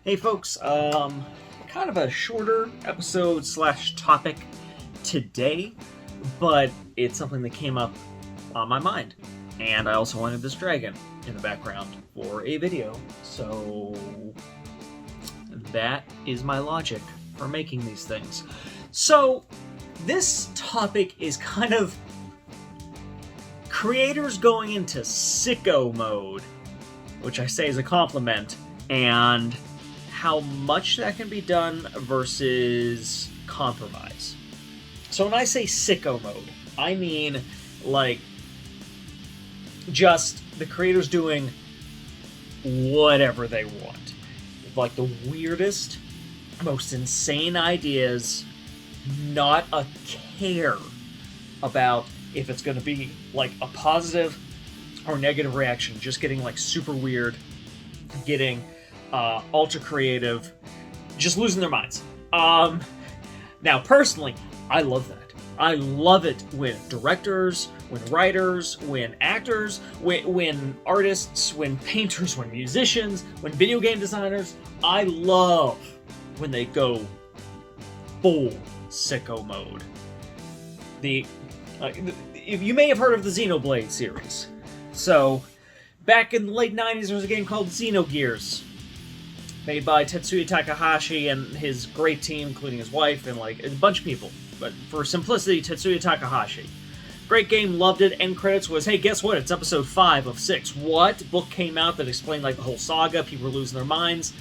Hey folks, kind of a shorter episode slash topic today, but it's something that came up on my mind. And I also wanted this dragon in the background for a video, so that is my logic for making these things. So, this topic is kind of creators going into sicko mode, which I say is a compliment, and how much that can be done versus compromise. So when I say sicko mode, I mean, like, just the creators doing whatever they want. Like, the weirdest, most insane ideas, not a care about if it's going to be, like, a positive or negative reaction. Just getting, like, super weird, getting ultra creative, just losing their minds. Now, personally, I love that. I love it when directors, when writers, when actors, when artists, when painters, when musicians, when video game designers, I love when they go full sicko mode. You may have heard of the Xenoblade series. So, back in the late 90s, there was a game called Xenogears, made by Tetsuya Takahashi and his great team, including his wife and like a bunch of people. But for simplicity, Tetsuya Takahashi. Great game, loved it. End credits was, hey, guess what? It's episode 5 of 6. What? Book came out that explained like the whole saga. People were losing their minds.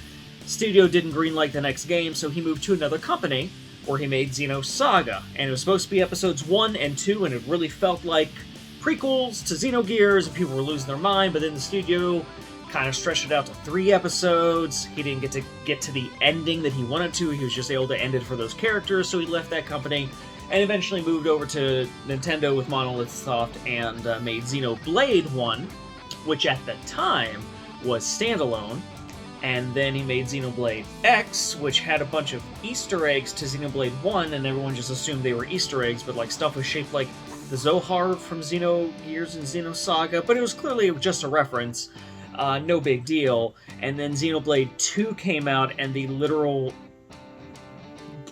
Studio didn't greenlight the next game, so he moved to another company where he made Xenosaga. And it was supposed to be episodes 1 and 2, and it really felt like prequels to Xenogears, and people were losing their mind, but then the studio kind of stretched it out to 3 episodes. He didn't get to the ending that he wanted to. He was just able to end it for those characters, so he left that company and eventually moved over to Nintendo with Monolith Soft and made Xenoblade 1, which at the time was standalone. And then he made Xenoblade X, which had a bunch of Easter eggs to Xenoblade 1, and everyone just assumed they were Easter eggs, but like stuff was shaped like the Zohar from Xenogears and Xenosaga, but it was clearly just a reference. No big deal. And then Xenoblade 2 came out, and the literal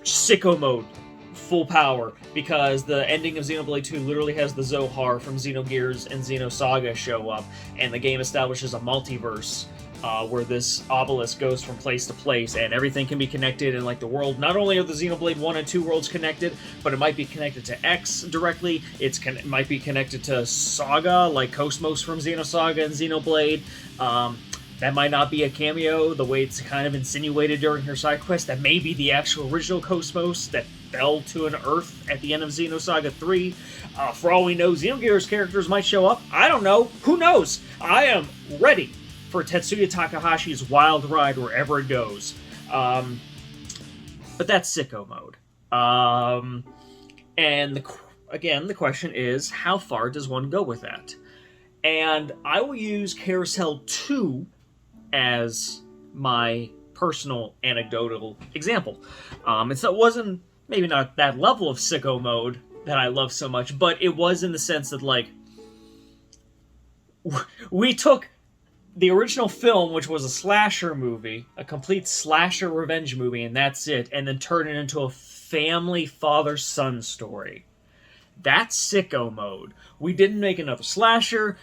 sicko mode, full power, because the ending of Xenoblade 2 literally has the Zohar from Xenogears and Xenosaga show up, and the game establishes a multiverse where this obelisk goes from place to place, and everything can be connected, and like the world, not only are the Xenoblade 1 and 2 worlds connected, but it might be connected to X directly, it might be connected to Saga, like Cosmos from Xenosaga and Xenoblade. That might not be a cameo, the way it's kind of insinuated during her side quest. That may be the actual original Cosmos that fell to an Earth at the end of Xenosaga 3. For all we know, Xenogears characters might show up. I don't know. Who knows? I am ready for Tetsuya Takahashi's wild ride wherever it goes. But that's sicko mode. And again, the question is, how far does one go with that? And I will use Carousel 2 as my personal anecdotal example. It wasn't, maybe not that level of sicko mode that I love so much, but it was in the sense that, like, we took the original film, which was a slasher movie, a complete slasher revenge movie, and that's it, and then turned it into a family father-son story. That's sicko mode. We didn't make another slasher.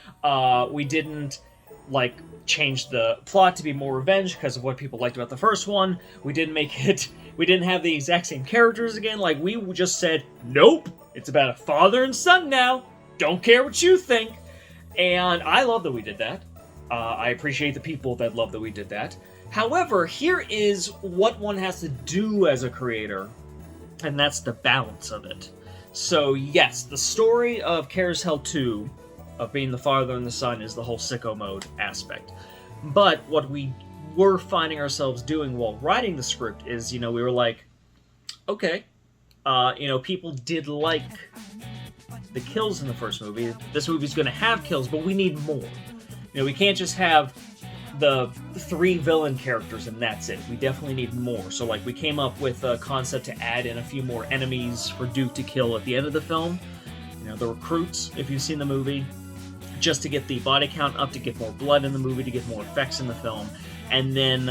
We didn't, like, change the plot to be more revenge because of what people liked about the first one. We didn't have the exact same characters again. Like, we just said, nope, it's about a father and son now. Don't care what you think. And I love that we did that. I appreciate the people that love that we did that. However, here is what one has to do as a creator, and that's the balance of it. So yes, the story of Carousel 2, of being the father and the son, is the whole sicko mode aspect. But what we were finding ourselves doing while writing the script is, we were like, okay, people did like the kills in the first movie. This movie's going to have kills, but we need more. We can't just have the 3 villain characters and that's it. We definitely need more. So, like, we came up with a concept to add in a few more enemies for Duke to kill at the end of the film. The recruits, if you've seen the movie, just to get the body count up, to get more blood in the movie, to get more effects in the film. And then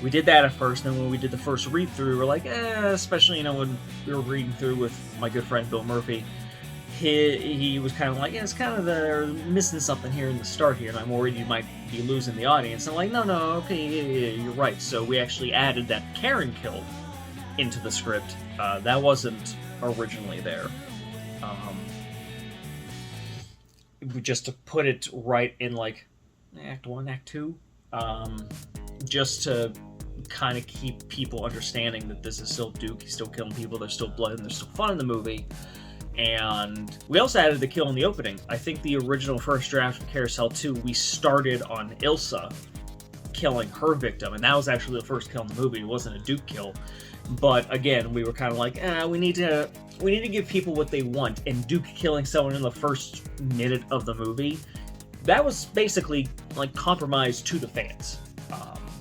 we did that at first, and then when we did the first read-through, we're like, especially, when we were reading through with my good friend Bill Murphy, he was kind of like, it's kind of they're missing something here in the start here, and I'm worried you might be losing the audience. I'm like, no, okay, yeah, you're right. So we actually added that Karen kill into the script. That wasn't originally there. Just to put it right in, like, Act 1, Act 2, just to kind of keep people understanding that this is still Duke, he's still killing people, there's still blood, and there's still fun in the movie. And we also added the kill in the opening. I think the original first draft of Carousel 2, we started on Ilsa killing her victim, and that was actually the first kill in the movie. It wasn't a Duke kill. But again, we were kind of like, we need to give people what they want, and Duke killing someone in the first minute of the movie, that was basically like compromise to the fans.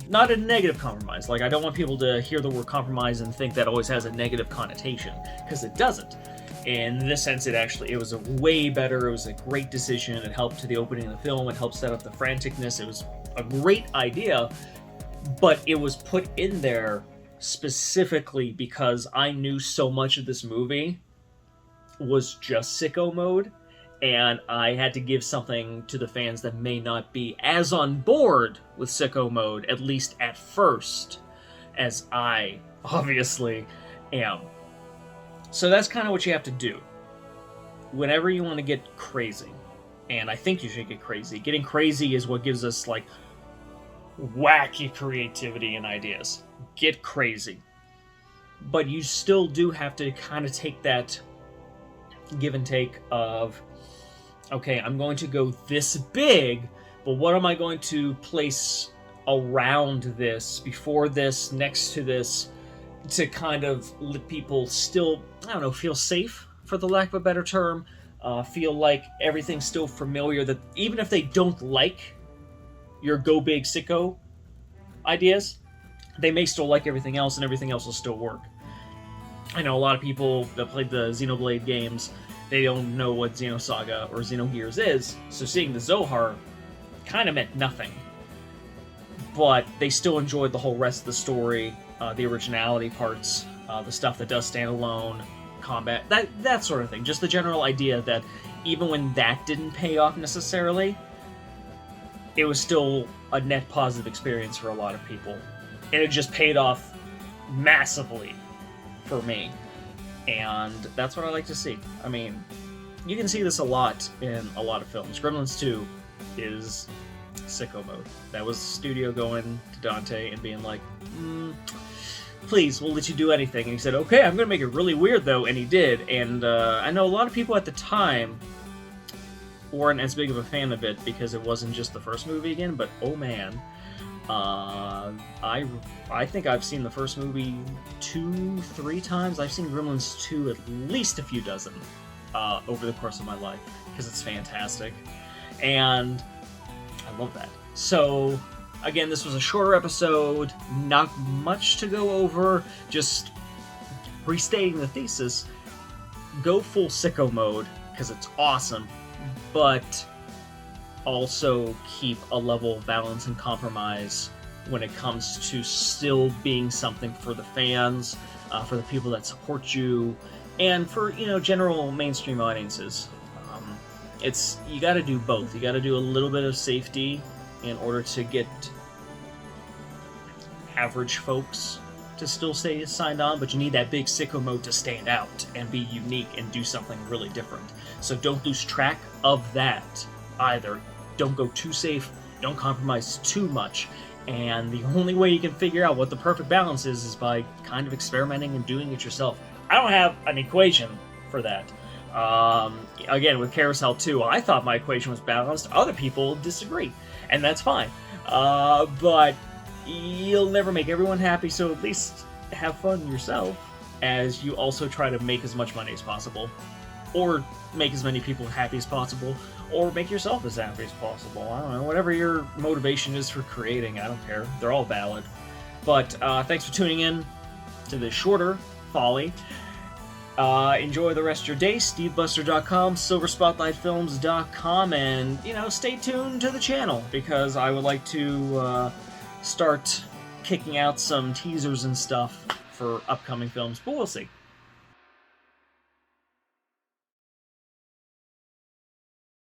Not a negative compromise. Like, I don't want people to hear the word compromise and think that always has a negative connotation, because it doesn't. In this sense, it was a way better, it was a great decision, it helped to the opening of the film, it helped set up the franticness, it was a great idea, but it was put in there specifically because I knew so much of this movie was just sicko mode, and I had to give something to the fans that may not be as on board with sicko mode, at least at first, as I obviously am. So that's kind of what you have to do. Whenever you want to get crazy, and I think you should get crazy, getting crazy is what gives us, like, wacky creativity and ideas. Get crazy. But you still do have to kind of take that give and take of, okay, I'm going to go this big, but what am I going to place around this, before this, next to this, to kind of let people still, feel safe, for the lack of a better term, feel like everything's still familiar, that even if they don't like your go big sicko ideas, they may still like everything else, and everything else will still work. I know a lot of people that played the Xenoblade games, they don't know what Xenosaga or Xenogears is, so seeing the Zohar kind of meant nothing. But they still enjoyed the whole rest of the story, the originality parts, the stuff that does stand alone, combat, that sort of thing. Just the general idea that even when that didn't pay off necessarily, it was still a net positive experience for a lot of people. And it just paid off massively for me. And that's what I like to see. I mean, you can see this a lot in a lot of films. Gremlins 2 is sicko mode. That was the studio going to Dante and being like, please, we'll let you do anything. And he said, okay, I'm going to make it really weird, though. And he did. And I know a lot of people at the time weren't as big of a fan of it because it wasn't just the first movie again, but oh man. I think I've seen the first movie 2-3 times. I've seen Gremlins 2 at least a few dozen over the course of my life, because it's fantastic. And I love that. So, again, this was a shorter episode, not much to go over, just restating the thesis. Go full sicko mode, because it's awesome, but also keep a level of balance and compromise when it comes to still being something for the fans, for the people that support you, and for, general mainstream audiences. You got to do both. You got to do a little bit of safety in order to get average folks to still stay signed on, but you need that big sicko mode to stand out and be unique and do something really different. So don't lose track of that either. Don't go too safe, don't compromise too much, and the only way you can figure out what the perfect balance is by kind of experimenting and doing it yourself. I don't have an equation for that. Again, with Carousel 2, I thought my equation was balanced. Other people disagree, and that's fine. But you'll never make everyone happy, so at least have fun yourself as you also try to make as much money as possible, or make as many people happy as possible, or make yourself as happy as possible. I don't know, whatever your motivation is for creating, I don't care. They're all valid. But thanks for tuning in to this shorter Folly. Enjoy the rest of your day. SteveBuster.com, SilverSpotlightFilms.com, and, stay tuned to the channel, because I would like to start kicking out some teasers and stuff for upcoming films, but we'll see.